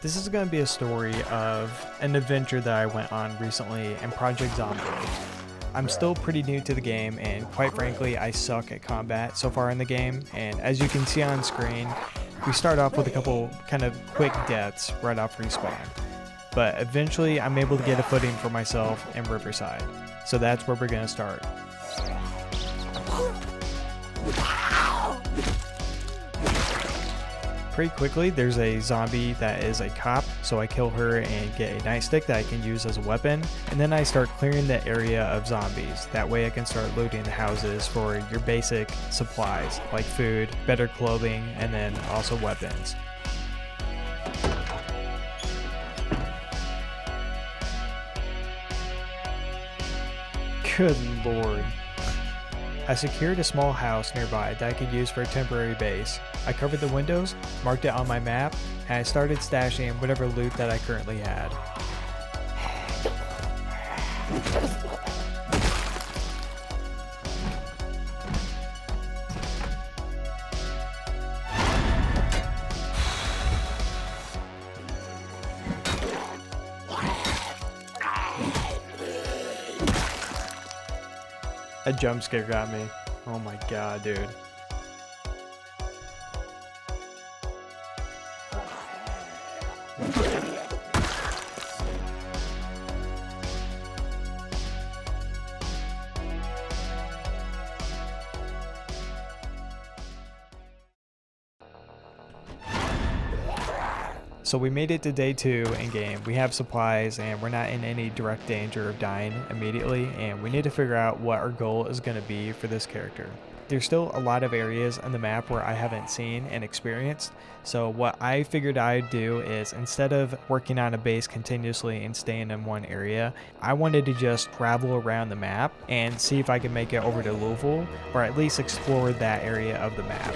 This is going to be a story of an adventure that I went on recently in Project Zomboid. I'm still pretty new to the game, and quite frankly I suck at combat so far in the game, and as you can see on screen, we start off with a couple kind of quick deaths right off respawn. But eventually I'm able to get a footing for myself in Riverside, so that's where we're going to start. Pretty quickly there's a zombie that is a cop, so I kill her and get a nightstick that I can use as a weapon, and then I start clearing the area of zombies. That way I can start looting the houses for your basic supplies like food, better clothing, and then also weapons. Good lord. I secured a small house nearby that I could use for a temporary base. I covered the windows, marked it on my map, and I started stashing whatever loot that I currently had. A jump scare got me. Oh my god, dude. So we made it to day 2 in game. We have supplies and we're not in any direct danger of dying immediately, and we need to figure out what our goal is going to be for this character. There's still a lot of areas on the map where I haven't seen and experienced, so what I figured I'd do is, instead of working on a base continuously and staying in one area, I wanted to just travel around the map and see if I could make it over to Louisville, or at least explore that area of the map.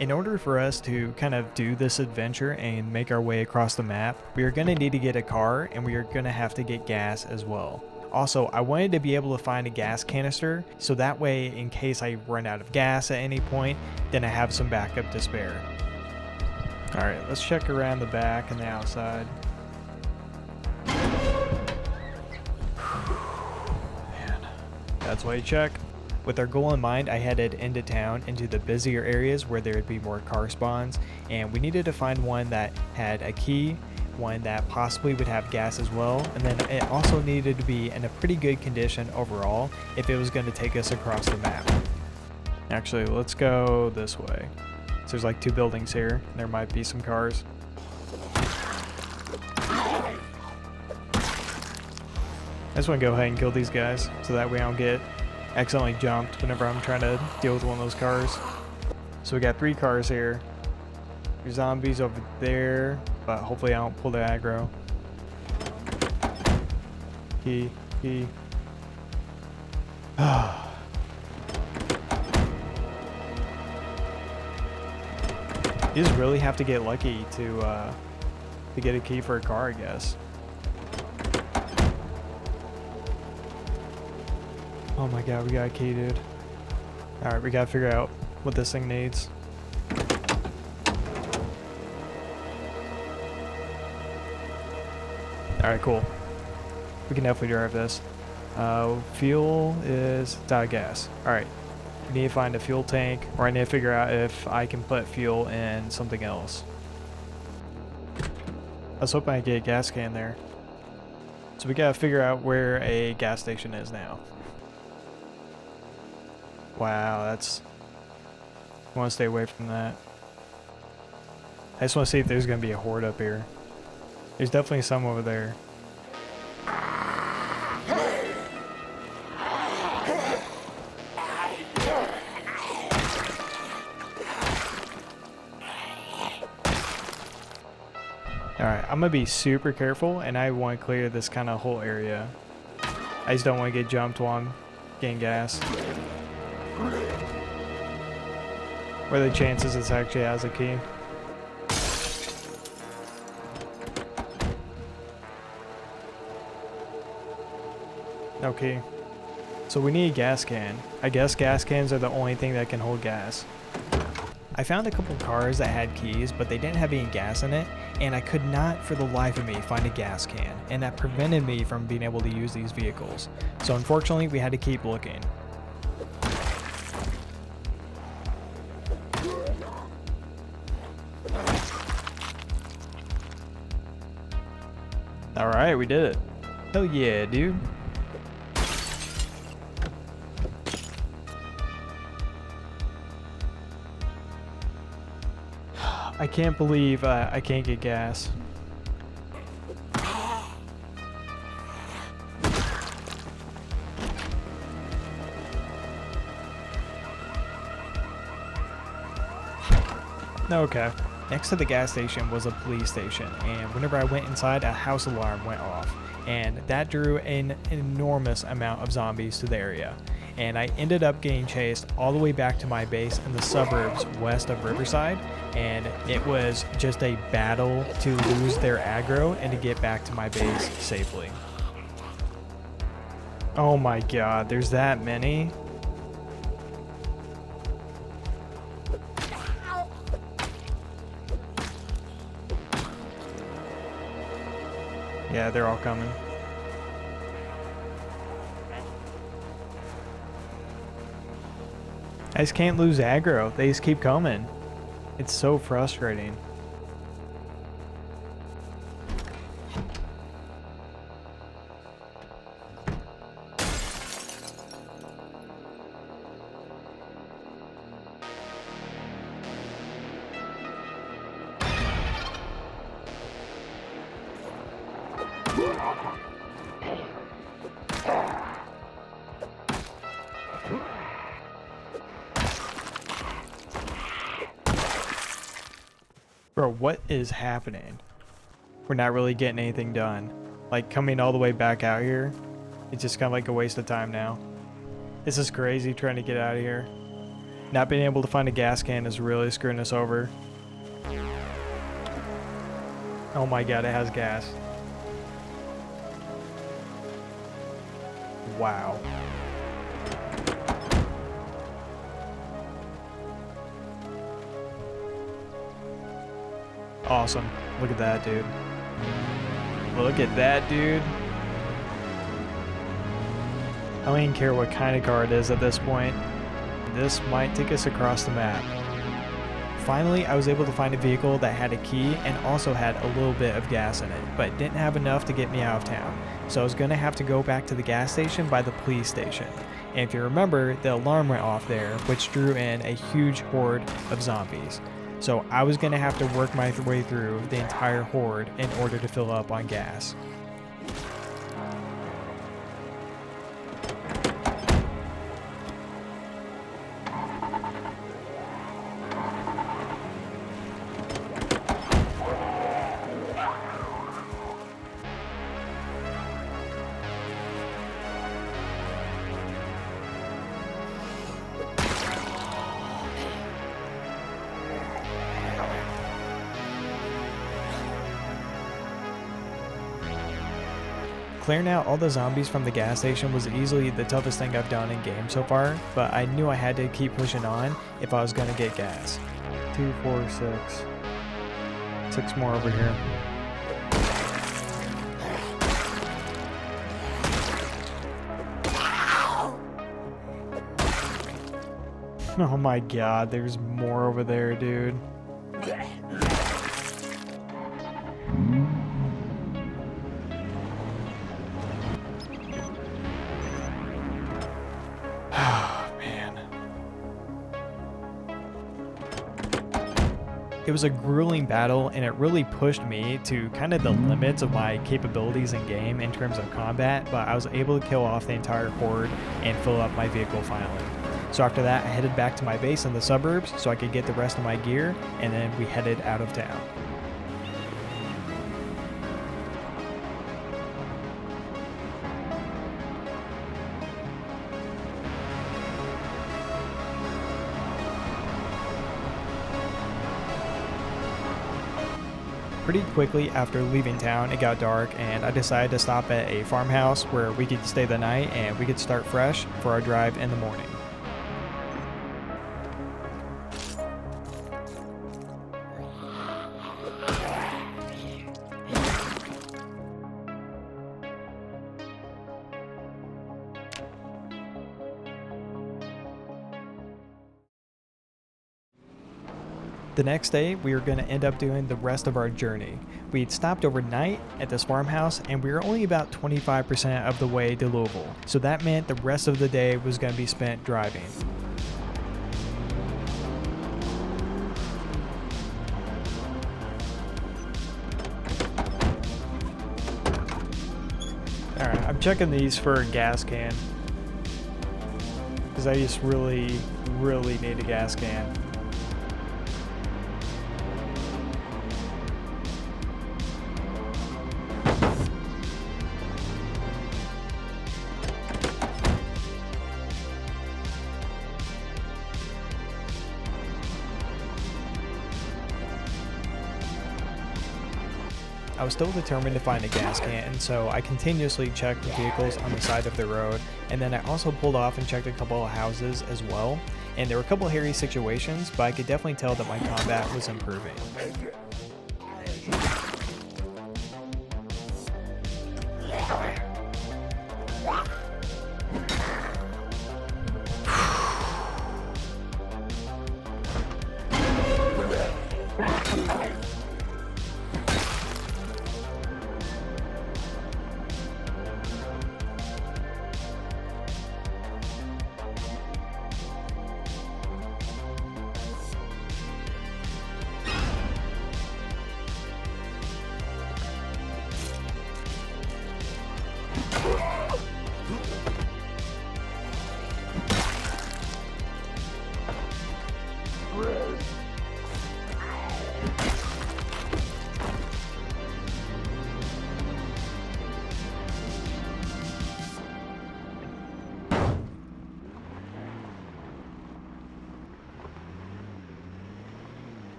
In order for us to kind of do this adventure and make our way across the map, we are going to need to get a car, and we are going to have to get gas as well. Also, I wanted to be able to find a gas canister, so that way in case I run out of gas at any point, then I have some backup to spare. Alright, let's check around the back and the outside. Man, that's why you check. With our goal in mind, I headed into town, into the busier areas where there would be more car spawns, and we needed to find one that had a key, one that possibly would have gas as well, and then it also needed to be in a pretty good condition overall if it was going to take us across the map. Actually, let's go this way. So there's like 2 buildings here, and there might be some cars. I just want to go ahead and kill these guys, so that way I don't get accidentally jumped whenever I'm trying to deal with one of those cars. So we got 3 cars here. There's zombies over there, but hopefully I don't pull the aggro. Key. You just really have to get lucky to get a key for a car, I guess. Oh my god, we got a key, dude. Alright, we gotta figure out what this thing needs. Alright, cool. We can definitely drive this. Fuel is out of gas. Alright, we need to find a fuel tank, or I need to figure out if I can put fuel in something else. I was hoping I'd get a gas can there. So we gotta figure out where a gas station is now. Wow, that's... I want to stay away from that. I just want to see if there's going to be a horde up here. There's definitely some over there. Alright, I'm going to be super careful, and I want to clear this kind of whole area. I just don't want to get jumped while I'm getting gas. What are the chances this actually has a key? Okay. So we need a gas can. I guess gas cans are the only thing that can hold gas. I found a couple cars that had keys, but they didn't have any gas in it, and I could not for the life of me find a gas can, and that prevented me from being able to use these vehicles. So unfortunately, we had to keep looking. Alright, we did it. Hell yeah, dude. I can't believe I can't get gas. Okay. Next to the gas station was a police station, and whenever I went inside, a house alarm went off, and that drew an enormous amount of zombies to the area. And I ended up getting chased all the way back to my base in the suburbs west of Riverside, and it was just a battle to lose their aggro and to get back to my base safely. Oh my god, there's that many? Yeah, they're all coming. I just can't lose aggro. They just keep coming. It's so frustrating. Bro, what is happening? We're not really getting anything done. Like, coming all the way back out here, it's just kind of like a waste of time now. This is crazy trying to get out of here. Not being able to find a gas can is really screwing us over. Oh my god, it has gas. Wow. Awesome. Look at that, dude. Look at that, dude. I don't even care what kind of car it is at this point. This might take us across the map. Finally, I was able to find a vehicle that had a key and also had a little bit of gas in it, but didn't have enough to get me out of town. So I was going to have to go back to the gas station by the police station. And if you remember, the alarm went off there, which drew in a huge horde of zombies. So I was going to have to work my way through the entire horde in order to fill up on gas. Clearing out all the zombies from the gas station was easily the toughest thing I've done in game so far, but I knew I had to keep pushing on if I was going to get gas. 2, 4, 6. 6 more over here. Oh my god, there's more over there, dude. It was a grueling battle, and it really pushed me to kind of the limits of my capabilities in game in terms of combat, but I was able to kill off the entire horde and fill up my vehicle finally. So after that, I headed back to my base in the suburbs so I could get the rest of my gear, and then we headed out of town. Pretty quickly after leaving town, it got dark, and I decided to stop at a farmhouse where we could stay the night and we could start fresh for our drive in the morning. The next day, we were going to end up doing the rest of our journey. We'd stopped overnight at this farmhouse, and we were only about 25% of the way to Louisville, so that meant the rest of the day was going to be spent driving. Alright, I'm checking these for a gas can, because I just really need a gas can. I was still determined to find a gas can, so I continuously checked the vehicles on the side of the road, and then I also pulled off and checked a couple of houses as well. And there were a couple of hairy situations, but I could definitely tell that my combat was improving.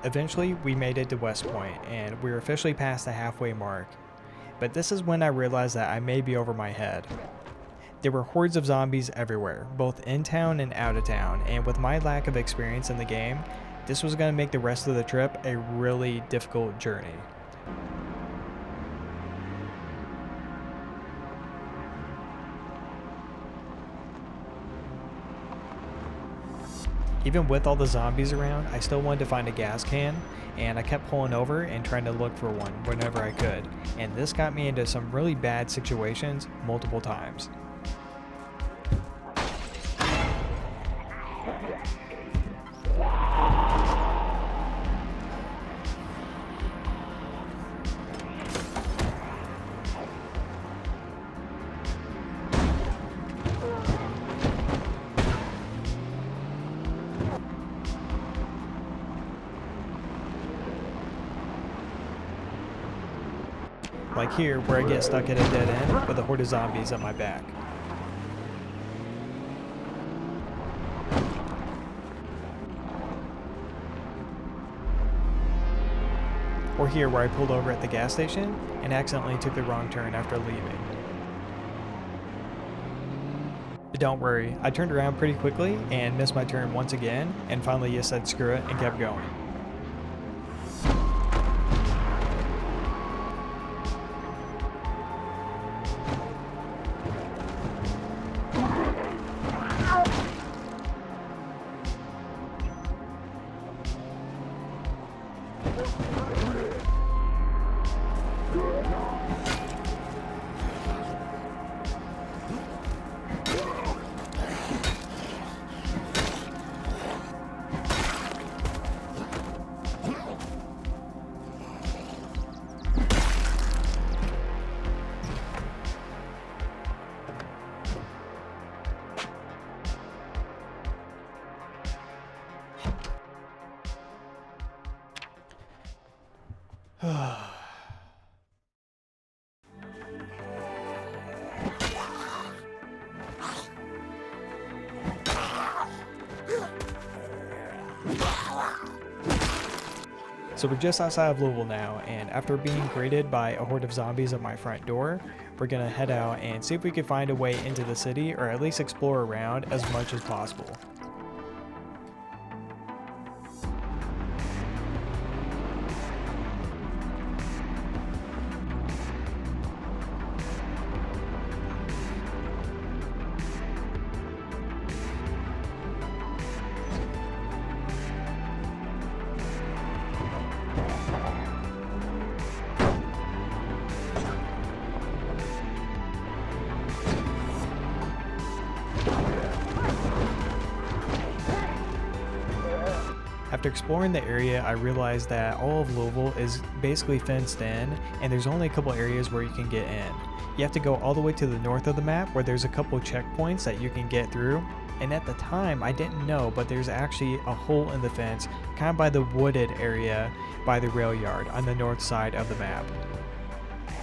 Eventually, we made it to West Point, and we were officially past the halfway mark. But this is when I realized that I may be over my head. There were hordes of zombies everywhere, both in town and out of town, and with my lack of experience in the game, this was going to make the rest of the trip a really difficult journey. Even with all the zombies around, I still wanted to find a gas can, and I kept pulling over and trying to look for one whenever I could, and this got me into some really bad situations multiple times. Like here, where I get stuck at a dead end with a horde of zombies at my back. Or here, where I pulled over at the gas station and accidentally took the wrong turn after leaving. But don't worry, I turned around pretty quickly and missed my turn once again, and finally just said screw it and kept going. So we're just outside of Louisville now, and after being greeted by a horde of zombies at my front door, we're gonna head out and see if we can find a way into the city, or at least explore around as much as possible. after exploring the area, I realized that all of Louisville is basically fenced in, and there's only a couple areas where you can get in. You have to go all the way to the north of the map where there's a couple checkpoints that you can get through. And at the time, I didn't know, but there's actually a hole in the fence kind of by the wooded area by the rail yard on the north side of the map.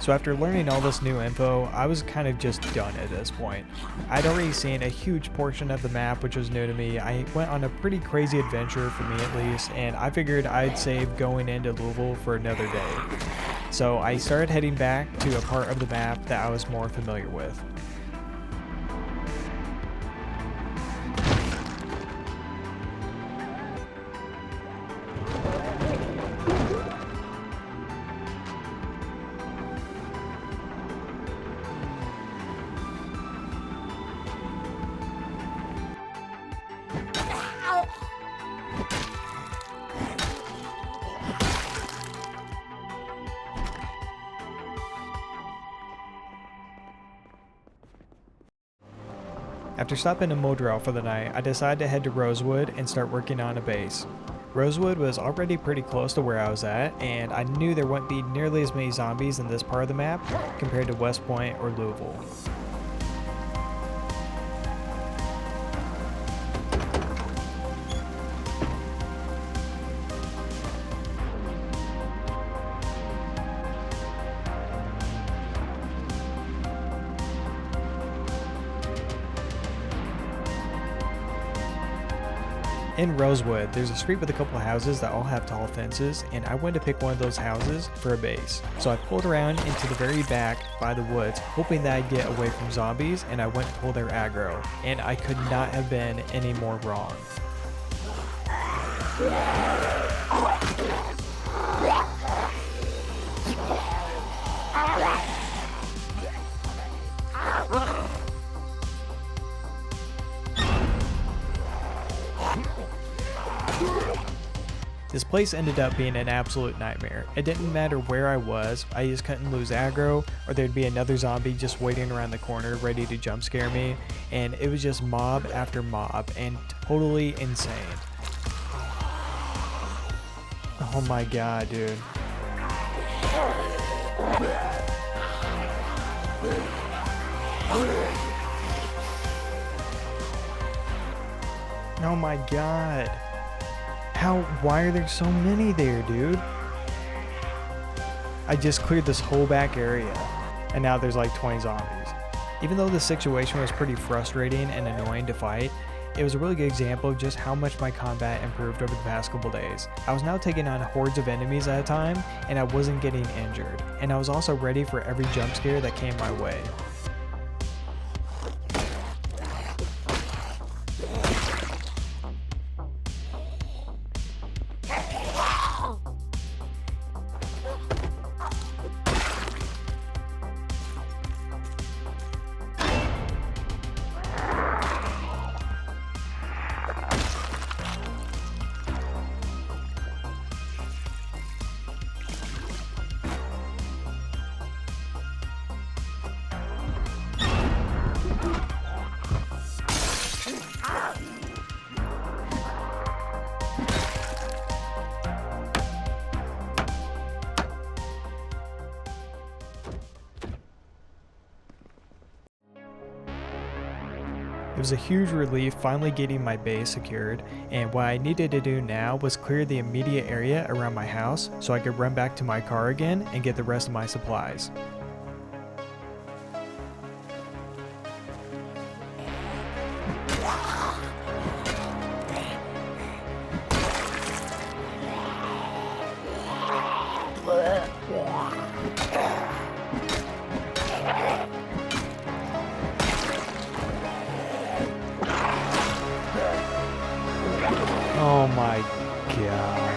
So after learning all this new info, I was kind of just done at this point. I'd already seen a huge portion of the map, which was new to me. I went on a pretty crazy adventure, for me at least, and I figured I'd save going into Louisville for another day. So I started heading back to a part of the map that I was more familiar with. After stopping in Muldraugh for the night, I decided to head to Rosewood and start working on a base. Rosewood was already pretty close to where I was at, and I knew there wouldn't be nearly as many zombies in this part of the map compared to West Point or Louisville. In Rosewood, there's a street with a couple of houses that all have tall fences, and I wanted to pick one of those houses for a base. So I pulled around into the very back by the woods, hoping that I'd get away from zombies, and I went to pull their aggro. And I could not have been any more wrong. This place ended up being an absolute nightmare. It didn't matter where I was, I just couldn't lose aggro, or there'd be another zombie just waiting around the corner ready to jump scare me, and it was just mob after mob, and totally insane. Oh my god, dude. Oh my god. Why are there so many there, dude? I just cleared this whole back area, and now there's like 20 zombies. Even though the situation was pretty frustrating and annoying to fight, it was a really good example of just how much my combat improved over the past couple days. I was now taking on hordes of enemies at a time, and I wasn't getting injured, and I was also ready for every jump scare that came my way. It was a huge relief finally getting my base secured, and what I needed to do now was clear the immediate area around my house so I could run back to my car again and get the rest of my supplies. Oh my god.